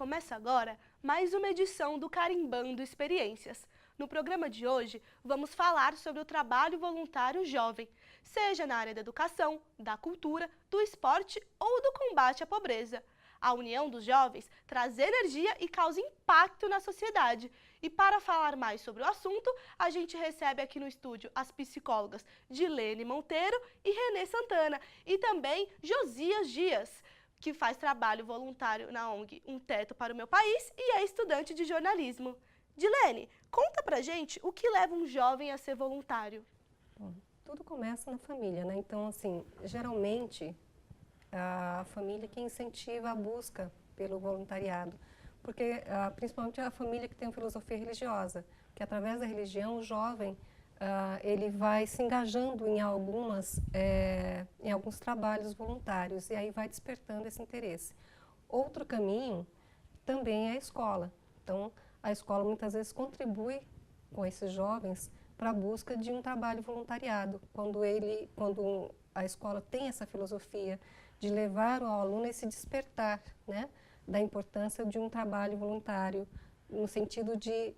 Começa agora mais uma edição do Carimbando Experiências. No programa de hoje, vamos falar sobre o trabalho voluntário jovem, seja na área da educação, da cultura, do esporte ou do combate à pobreza. A união dos jovens traz energia e causa impacto na sociedade. E para falar mais sobre o assunto, a gente recebe aqui no estúdio as psicólogas Dilene Monteiro e Renê Santana, e também Josias Dias, que faz trabalho voluntário na ONG Um Teto para o Meu País e é estudante de jornalismo. Dilene, conta pra gente o que leva um jovem a ser voluntário. Bom, tudo começa na família, né? Então, assim, geralmente a família que incentiva a busca pelo voluntariado, porque principalmente a família que tem uma filosofia religiosa, que através da religião o jovem ele vai se engajando em alguns trabalhos voluntários e aí vai despertando esse interesse. Outro caminho também é a escola. Então, a escola muitas vezes contribui com esses jovens para a busca de um trabalho voluntariado, quando a escola tem essa filosofia de levar o aluno a se despertar, né, da importância de um trabalho voluntário, no sentido de,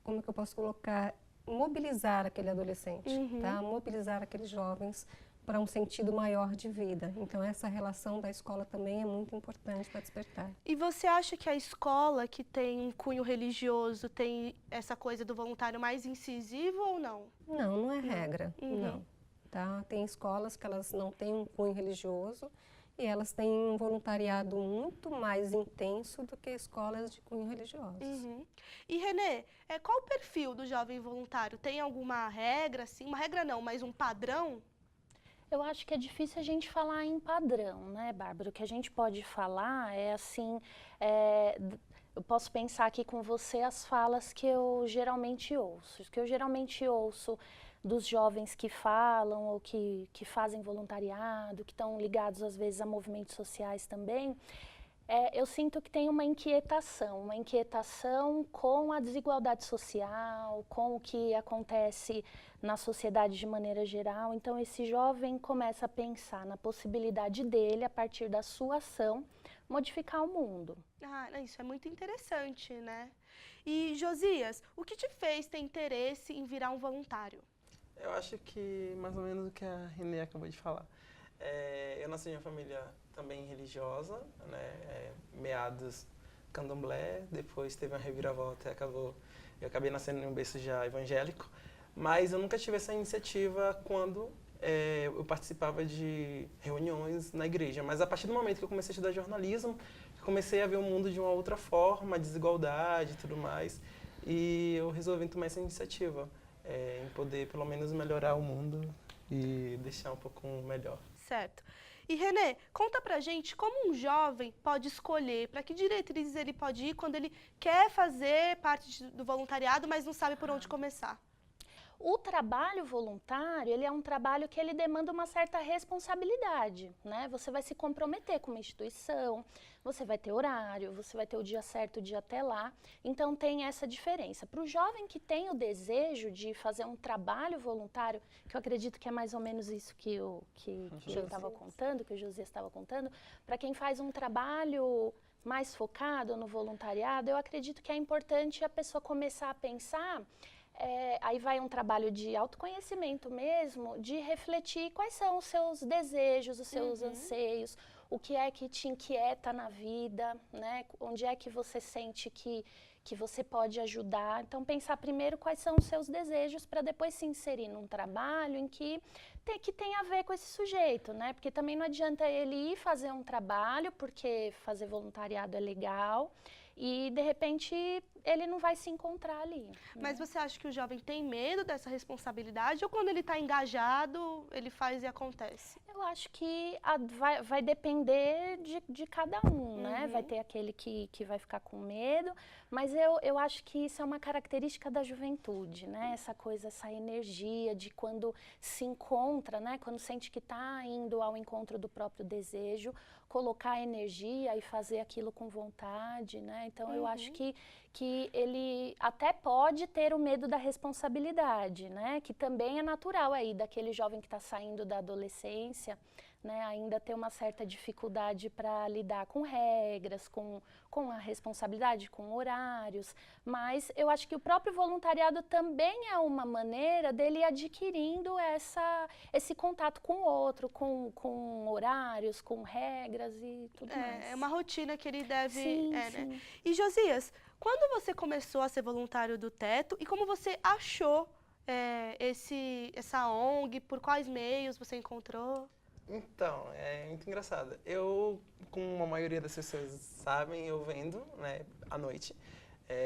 como que eu posso colocar, mobilizar aquele adolescente, tá? Mobilizar aqueles jovens para um sentido maior de vida. Então, essa relação da escola também é muito importante para despertar. E você acha que a escola que tem um cunho religioso tem essa coisa do voluntário mais incisivo ou não? Não, não é regra, não. Tá? Tem escolas que elas não têm um cunho religioso e elas têm um voluntariado muito mais intenso do que escolas de cunho religioso. E Renê, qual o perfil do jovem voluntário? Tem alguma regra, assim? Uma regra não, mas um padrão? Eu acho que é difícil a gente falar em padrão, né, Bárbara? O que a gente pode falar é assim, eu posso pensar aqui com você as falas que eu geralmente ouço. O que eu geralmente ouço dos jovens que falam ou que fazem voluntariado, que estão ligados às vezes a movimentos sociais também, eu sinto que tem uma inquietação com a desigualdade social, com o que acontece na sociedade de maneira geral. Então, esse jovem começa a pensar na possibilidade dele, a partir da sua ação, modificar o mundo. Ah, isso é muito interessante, né? E, Josias, o que te fez ter interesse em virar um voluntário? Eu acho que mais ou menos o que a Renê acabou de falar. Eu nasci em uma família também religiosa, né, meados candomblé, depois teve uma reviravolta e eu acabei nascendo em um berço já evangélico, mas eu nunca tive essa iniciativa quando eu participava de reuniões na igreja, mas a partir do momento que eu comecei a estudar jornalismo, eu comecei a ver o mundo de uma outra forma, desigualdade e tudo mais, e eu resolvi tomar essa iniciativa, em poder pelo menos melhorar o mundo e deixar um pouco melhor. Certo. E Renê, conta pra gente como um jovem pode escolher, para que diretrizes ele pode ir quando ele quer fazer parte do voluntariado, mas não sabe por onde começar. O trabalho voluntário, ele é um trabalho que ele demanda uma certa responsabilidade, né? Você vai se comprometer com uma instituição, você vai ter horário, você vai ter o dia certo, o dia até lá. Então, tem essa diferença. Para o jovem que tem o desejo de fazer um trabalho voluntário, que eu acredito que é mais ou menos isso que eu estava contando, que o Josias estava contando, para quem faz um trabalho mais focado no voluntariado, eu acredito que é importante a pessoa começar a pensar. Aí vai um trabalho de autoconhecimento mesmo, de refletir quais são os seus desejos, os seus anseios, o que é que te inquieta na vida, né? Onde é que você sente que você pode ajudar. Então, pensar primeiro quais são os seus desejos para depois se inserir num trabalho em que tem a ver com esse sujeito, né? Porque também não adianta ele ir fazer um trabalho, porque fazer voluntariado é legal, e de repente ele não vai se encontrar ali. Mas você acha que o jovem tem medo dessa responsabilidade ou quando ele está engajado, ele faz e acontece? Eu acho que vai depender de cada um, né? Vai ter aquele que vai ficar com medo, mas eu acho que isso é uma característica da juventude, né? Essa coisa, essa energia de quando se encontra, né? Quando sente que está indo ao encontro do próprio desejo, colocar a energia e fazer aquilo com vontade, né? Então, eu acho que ele até pode ter o medo da responsabilidade, né? Que também é natural aí, daquele jovem que está saindo da adolescência, né, ainda tem uma certa dificuldade para lidar com regras, com a responsabilidade, com horários, mas eu acho que o próprio voluntariado também é uma maneira dele ir adquirindo esse contato com o outro, com horários, com regras e tudo mais. É uma rotina que ele deve... Sim, né? sim. E Josias, quando você começou a ser voluntário do Teto e como você achou essa ONG, por quais meios você encontrou? Então, é muito engraçado. Eu, como a maioria das pessoas sabem, eu vendo, né, à noite,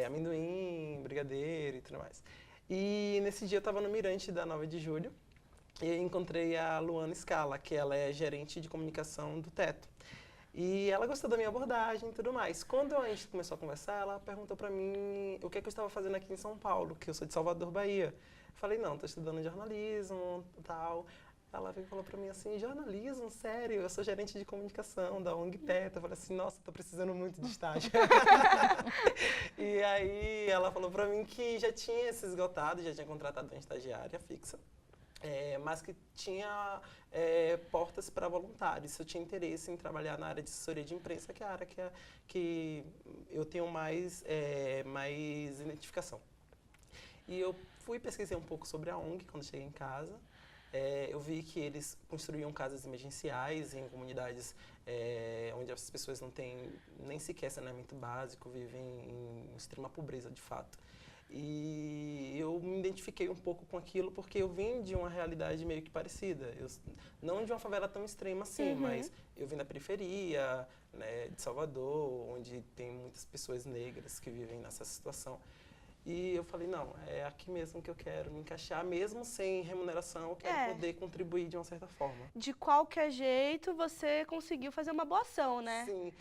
amendoim, brigadeiro e tudo mais. E nesse dia eu estava no Mirante da 9 de Julho e encontrei a Luana Scala, que ela é gerente de comunicação do Teto. E ela gostou da minha abordagem e tudo mais. Quando a gente começou a conversar, ela perguntou para mim o que é que eu estava fazendo aqui em São Paulo, que eu sou de Salvador, Bahia. Falei, não, estou estudando jornalismo e tal. Ela veio e falou pra mim assim, jornalismo, sério, eu sou gerente de comunicação da ONG Teto. Eu falei assim, nossa, tô precisando muito de estágio. E aí ela falou pra mim que já tinha se esgotado, já tinha contratado uma estagiária fixa, mas que tinha portas para voluntários. Se eu tinha interesse em trabalhar na área de assessoria de imprensa, que é a área que eu tenho mais identificação. E eu fui pesquisar um pouco sobre a ONG quando cheguei em casa. Eu vi que eles construíam casas emergenciais em comunidades onde as pessoas não têm nem sequer saneamento básico, vivem em extrema pobreza, de fato. E eu me identifiquei um pouco com aquilo porque eu vim de uma realidade meio que parecida. Não de uma favela tão extrema assim, mas eu vim da periferia, né, de Salvador, onde tem muitas pessoas negras que vivem nessa situação. E eu falei, não, é aqui mesmo que eu quero me encaixar, mesmo sem remuneração, eu quero poder contribuir de uma certa forma. De qualquer jeito, você conseguiu fazer uma boa ação, né? Sim,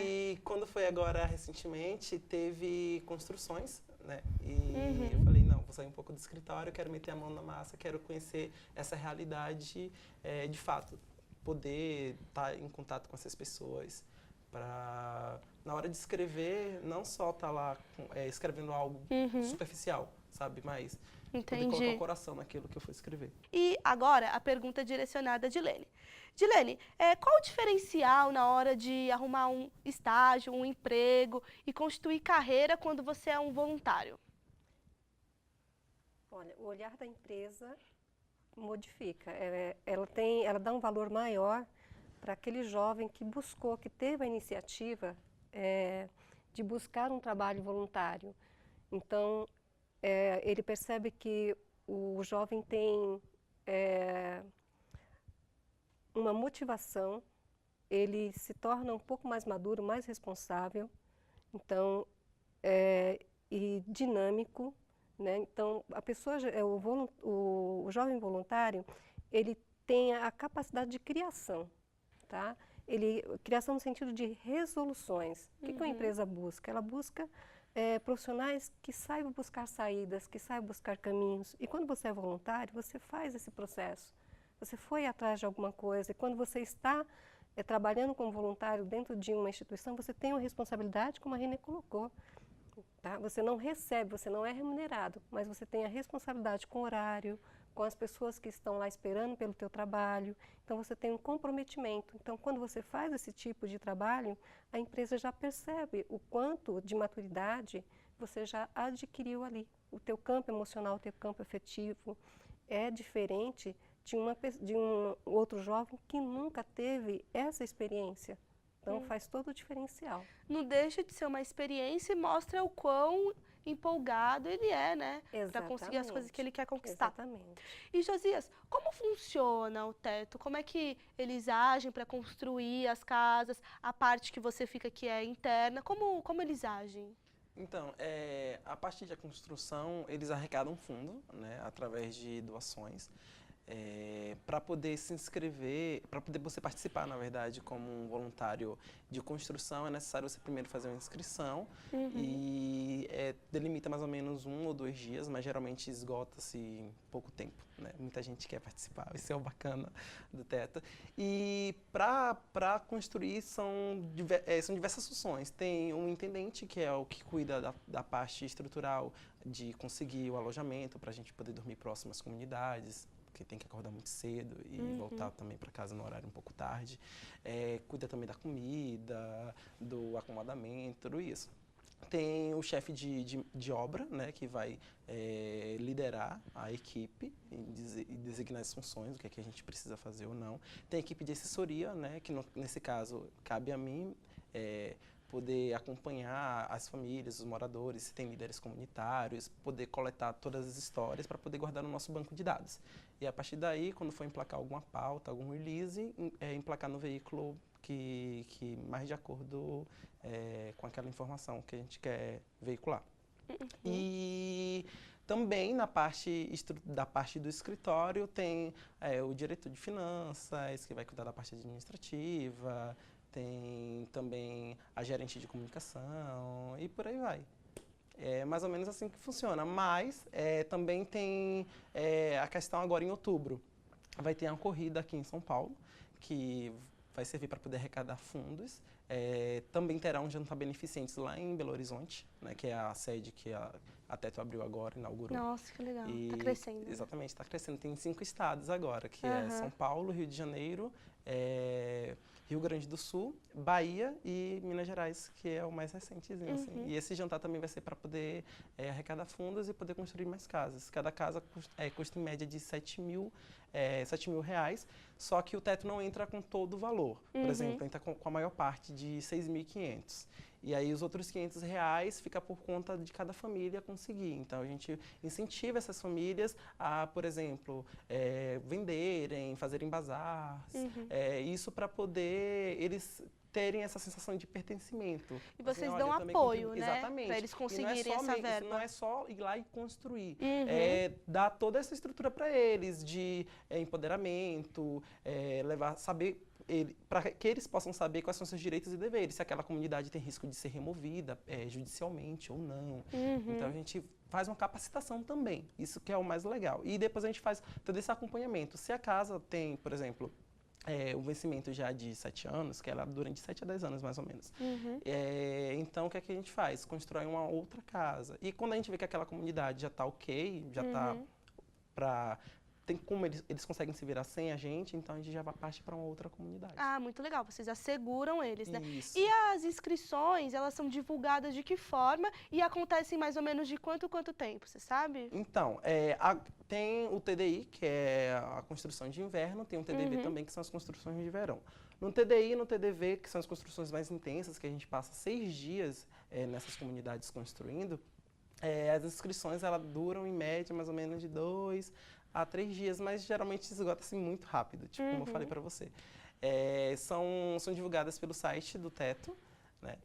e quando foi agora, recentemente, teve construções, né? E eu falei, não, vou sair um pouco do escritório, quero meter a mão na massa, quero conhecer essa realidade de fato, poder estar em contato com essas pessoas, para na hora de escrever, não só estar lá escrevendo algo superficial, sabe? Mas poder colocar o coração naquilo que eu for escrever. E agora, a pergunta direcionada a Dilene. Dilene, qual o diferencial na hora de arrumar um estágio, um emprego e constituir carreira quando você é um voluntário? Olha, o olhar da empresa modifica. Ela dá um valor maior para aquele jovem que buscou, que teve a iniciativa de buscar um trabalho voluntário. Então, ele percebe que o jovem tem uma motivação, ele se torna um pouco mais maduro, mais responsável, então, e dinâmico, né? Então, a pessoa, o jovem voluntário, ele tem a capacidade de criação. Tá? Criação no sentido de resoluções. O que uma empresa busca? Ela busca profissionais que saibam buscar saídas, que saibam buscar caminhos. E quando você é voluntário, você faz esse processo. Você foi atrás de alguma coisa. E quando você está trabalhando como voluntário dentro de uma instituição, você tem uma responsabilidade, como a Renê colocou. Tá? Você não recebe, você não é remunerado, mas você tem a responsabilidade com o horário, com as pessoas que estão lá esperando pelo teu trabalho. Então, você tem um comprometimento. Então, quando você faz esse tipo de trabalho, a empresa já percebe o quanto de maturidade você já adquiriu ali. O teu campo emocional, o teu campo afetivo é diferente de um outro jovem que nunca teve essa experiência. Então, faz todo o diferencial. Não deixa de ser uma experiência e mostra o quão empolgado ele é, né? Para conseguir as coisas que ele quer conquistar. Exatamente. E Josias, como funciona o Teto? Como é que eles agem para construir as casas? A parte que você fica que é interna, como eles agem? Então, a parte da construção, eles arrecadam fundo, né, através de doações. Para poder se inscrever, para poder você participar, na verdade, como um voluntário de construção, é necessário você primeiro fazer uma inscrição e delimita mais ou menos 1 ou 2 dias, mas geralmente esgota-se em pouco tempo, né? Muita gente quer participar, isso é o bacana do Teto. E para construir são diversas funções. Tem um intendente, que é o que cuida da parte estrutural, de conseguir o alojamento para a gente poder dormir próximo às comunidades, que tem que acordar muito cedo e voltar também para casa no horário um pouco tarde. Cuida também da comida, do acomodamento, tudo isso. Tem o chefe de obra, né, que vai liderar a equipe e designar as funções, o que é que a gente precisa fazer ou não. Tem a equipe de assessoria, né, que nesse caso cabe a mim poder acompanhar as famílias, os moradores, se tem líderes comunitários, poder coletar todas as histórias para poder guardar no nosso banco de dados. E a partir daí, quando for emplacar alguma pauta, algum release, emplacar no veículo que mais de acordo com aquela informação que a gente quer veicular. E também na parte do escritório tem o diretor de finanças, que vai cuidar da parte administrativa, tem também a gerente de comunicação e por aí vai. É mais ou menos assim que funciona, mas também tem a questão agora em outubro. Vai ter uma corrida aqui em São Paulo, que vai servir para poder arrecadar fundos. Também terá um jantar beneficentes lá em Belo Horizonte, né, que é a sede que a Teto abriu agora, inaugurou. Nossa, que legal. Está crescendo. Né? Exatamente, está crescendo. Tem 5 estados agora, que é São Paulo, Rio de Janeiro, Rio Grande do Sul, Bahia e Minas Gerais, que é o mais recentezinho. Assim. E esse jantar também vai ser para poder arrecadar fundos e poder construir mais casas. Cada casa custa em média de 7 mil reais, só que o teto não entra com todo o valor. Por exemplo, entra com a maior parte de 6.500. E aí os outros 500 reais fica por conta de cada família conseguir. Então a gente incentiva essas famílias a, por exemplo, venderem, fazerem bazaars, isso para poder eles terem essa sensação de pertencimento. E vocês dão apoio, né? Exatamente. Para eles conseguirem essa verba. Não é só ir lá e construir. Dar toda essa estrutura para eles de empoderamento, saber para que eles possam saber quais são seus direitos e deveres, se aquela comunidade tem risco de ser removida judicialmente ou não. Então a gente faz uma capacitação também, isso que é o mais legal. E depois a gente faz todo esse acompanhamento. Se a casa tem, por exemplo, o vencimento já de 7 anos, que ela dura de 7 a 10 anos mais ou menos. Então o que é que a gente faz? Constrói uma outra casa. E quando a gente vê que aquela comunidade já está ok, já está para... Tem como eles conseguem se virar sem a gente, então a gente já vai partir para uma outra comunidade. Ah, muito legal. Vocês asseguram eles, né? Isso. E as inscrições, elas são divulgadas de que forma e acontecem mais ou menos de quanto tempo, você sabe? Então, tem o TDI, que é a construção de inverno, tem o TDV também, que são as construções de verão. No TDI e no TDV, que são as construções mais intensas, que a gente passa 6 dias nessas comunidades construindo, as inscrições elas duram em média mais ou menos de 2 a 3 dias, mas geralmente se esgota assim muito rápido, tipo como eu falei para você. São divulgadas pelo site do Teto, né?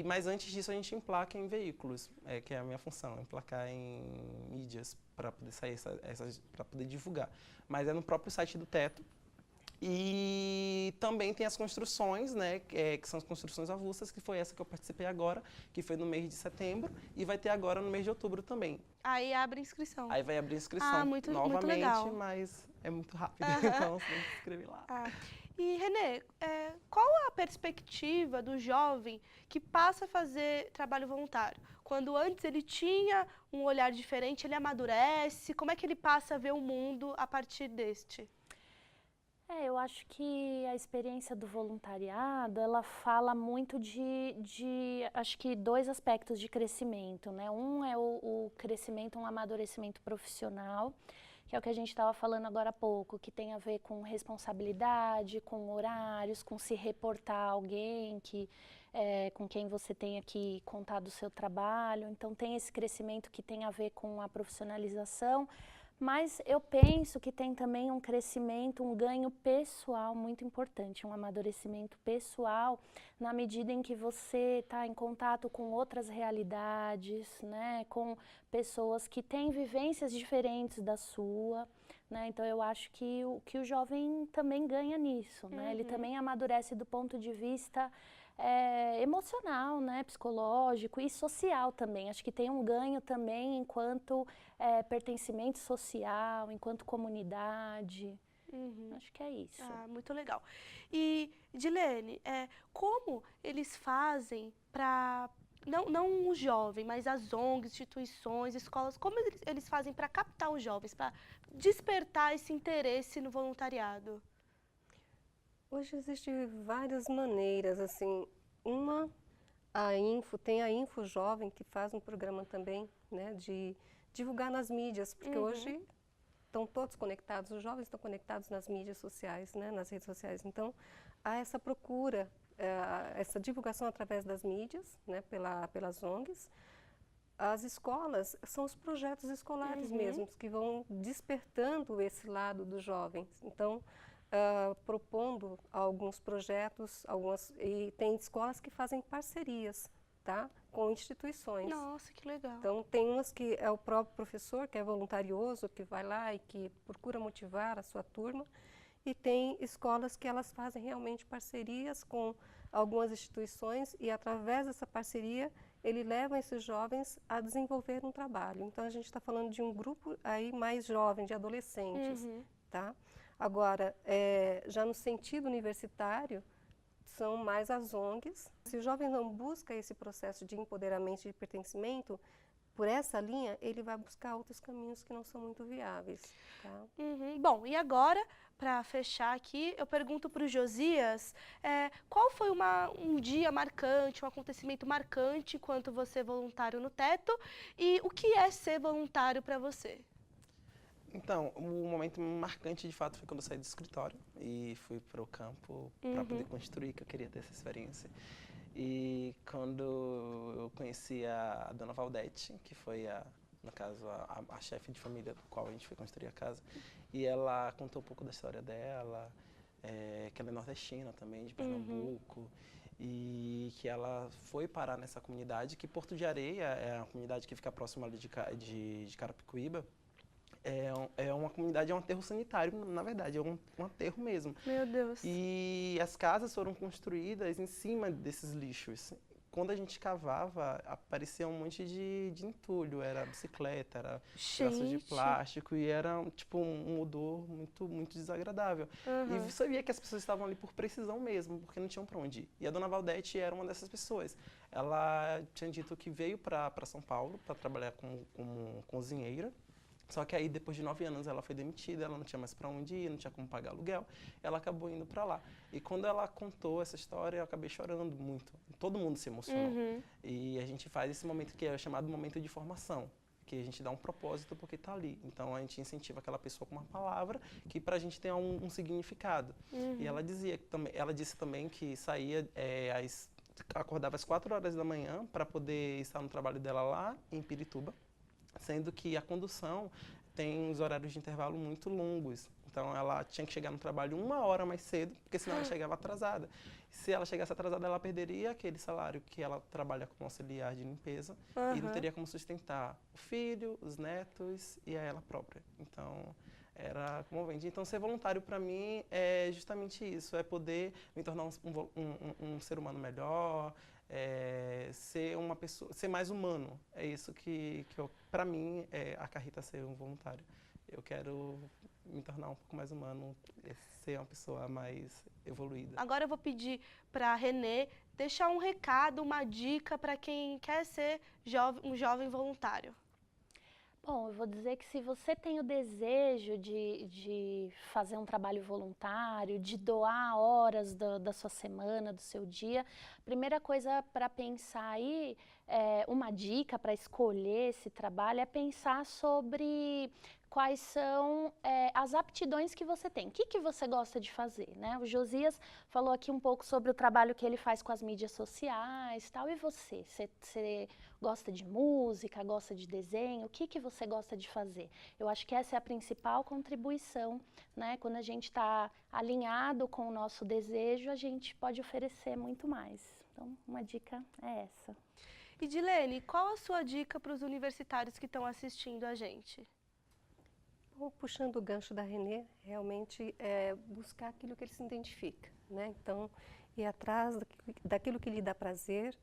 Mas antes disso a gente emplaca em veículos, que é a minha função, emplacar em mídias para poder sair para poder divulgar. Mas é no próprio site do Teto. E também tem as construções, né, que são as construções avulsas, que foi essa que eu participei agora, que foi no mês de setembro, e vai ter agora no mês de outubro também. Aí abre inscrição. Aí vai abrir inscrição muito novamente, legal. Mas é muito rápido, então você tem que se inscrever lá. E, Renê, qual a perspectiva do jovem que passa a fazer trabalho voluntário? Quando antes ele tinha um olhar diferente, ele amadurece, como é que ele passa a ver o mundo a partir deste? Eu acho que a experiência do voluntariado, ela fala muito acho que 2 aspectos de crescimento, né? Um é o crescimento, um amadurecimento profissional, que é o que a gente estava falando agora há pouco, que tem a ver com responsabilidade, com horários, com se reportar a alguém com quem você tem aqui contado o seu trabalho. Então tem esse crescimento que tem a ver com a profissionalização, mas eu penso que tem também um crescimento, um ganho pessoal muito importante, um amadurecimento pessoal, na medida em que você está em contato com outras realidades, né, com pessoas que têm vivências diferentes da sua, né? Então eu acho que o jovem também ganha nisso, né? Ele também amadurece do ponto de vista emocional, né, psicológico e social também. Acho que tem um ganho também enquanto pertencimento social, enquanto comunidade. Acho que é isso. Muito legal. E, Dilene, como eles fazem para não o jovem, mas as ONGs, instituições, escolas, como eles fazem para captar os jovens, para despertar esse interesse no voluntariado? Hoje existem várias maneiras, assim, tem a Info Jovem, que faz um programa também, né, de divulgar nas mídias, porque hoje estão todos conectados, os jovens estão conectados nas mídias sociais, né, nas redes sociais. Então, há essa procura, essa divulgação através das mídias, né, pelas ONGs. As escolas são os projetos escolares mesmos, que vão despertando esse lado dos jovens. Então, propondo alguns projetos, e tem escolas que fazem parcerias, tá, com instituições. Nossa, que legal. Então, tem umas que é o próprio professor, que é voluntarioso, que vai lá e que procura motivar a sua turma, e tem escolas que elas fazem realmente parcerias com algumas instituições e, através dessa parceria, ele leva esses jovens a desenvolver um trabalho. Então, a gente está falando de um grupo aí mais jovem, de adolescentes, tá? Agora, já no sentido universitário, são mais as ONGs. Se o jovem não busca esse processo de empoderamento e de pertencimento, por essa linha, ele vai buscar outros caminhos que não são muito viáveis. Tá? Bom, e agora, para fechar aqui, eu pergunto para o Josias, qual foi um dia marcante, um acontecimento marcante enquanto você é voluntário no Teto, e o que é ser voluntário para você? Então, o momento marcante, de fato, foi quando eu saí do escritório e fui para o campo para poder construir, que eu queria ter essa experiência. E quando eu conheci a dona Valdete, que foi, no caso, a chefe de família do qual a gente foi construir a casa, e ela contou um pouco da história dela, que ela é nordestina também, de Pernambuco, e que ela foi parar nessa comunidade, que Porto de Areia é a comunidade que fica próxima ali de Carapicuíba. É uma comunidade, é um aterro sanitário, na verdade, é um aterro mesmo. Meu Deus. E as casas foram construídas em cima desses lixos. Quando a gente cavava, aparecia um monte de entulho, era bicicleta, era pedaços de plástico, e era tipo um odor muito, muito desagradável. E você via que as pessoas estavam ali por precisão mesmo, porque não tinham para onde ir. E a dona Valdete era uma dessas pessoas. Ela tinha dito que veio para São Paulo para trabalhar como cozinheira. Só que aí, depois de 9 anos, ela foi demitida, ela não tinha mais para onde ir, não tinha como pagar aluguel, ela acabou indo para lá. E quando ela contou essa história, eu acabei chorando muito. Todo mundo se emocionou. E a gente faz esse momento que é chamado momento de formação, que a gente dá um propósito porque está ali. Então, a gente incentiva aquela pessoa com uma palavra que para a gente tem um significado. E ela disse também que saía, acordava às 4 horas da manhã para poder estar no trabalho dela lá em Pirituba, sendo que a condução tem uns horários de intervalo muito longos. Então, ela tinha que chegar no trabalho 1 hora mais cedo, porque senão ela chegava atrasada. Se ela chegasse atrasada, ela perderia aquele salário que ela trabalha como auxiliar de limpeza e não teria como sustentar o filho, os netos e a ela própria. Então, era comovente. Então, ser voluntário para mim é justamente isso, é poder me tornar um ser humano melhor, ser uma pessoa, ser mais humano. É isso que para mim, a Carrita ser um voluntário. Eu quero me tornar um pouco mais humano, ser uma pessoa mais evoluída. Agora eu vou pedir para a Renê deixar um recado, uma dica para quem quer ser um jovem voluntário. Bom, eu vou dizer que se você tem o desejo de fazer um trabalho voluntário, de doar horas da sua semana, do seu dia, a primeira coisa para pensar aí, uma dica para escolher esse trabalho é pensar sobre quais são as aptidões que você tem. O que você gosta de fazer, né? O Josias falou aqui um pouco sobre o trabalho que ele faz com as mídias sociais, tal. E você? Você gosta de música, gosta de desenho? O que você gosta de fazer? Eu acho que essa é a principal contribuição, né? Quando a gente está alinhado com o nosso desejo, a gente pode oferecer muito mais. Então, uma dica é essa. E Dilene, qual a sua dica para os universitários que estão assistindo a gente? Bom, puxando o gancho da Renê, realmente é buscar aquilo que ele se identifica, né? Então, ir atrás daquilo que lhe dá prazer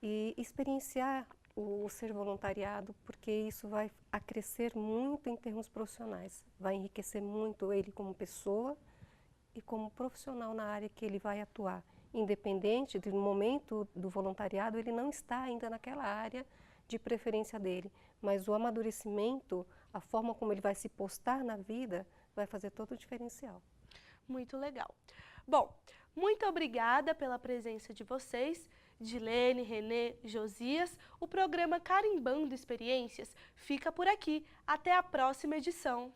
e experienciar o ser voluntariado, porque isso vai acrescer muito em termos profissionais, vai enriquecer muito ele como pessoa e como profissional na área que ele vai atuar. independente do momento do voluntariado, ele não está ainda naquela área de preferência dele, mas o amadurecimento, a forma como ele vai se postar na vida, vai fazer todo o diferencial. Muito legal. Bom, muito obrigada pela presença de vocês, Dilene, Renê, Josias. O programa Carimbando Experiências fica por aqui. Até a próxima edição.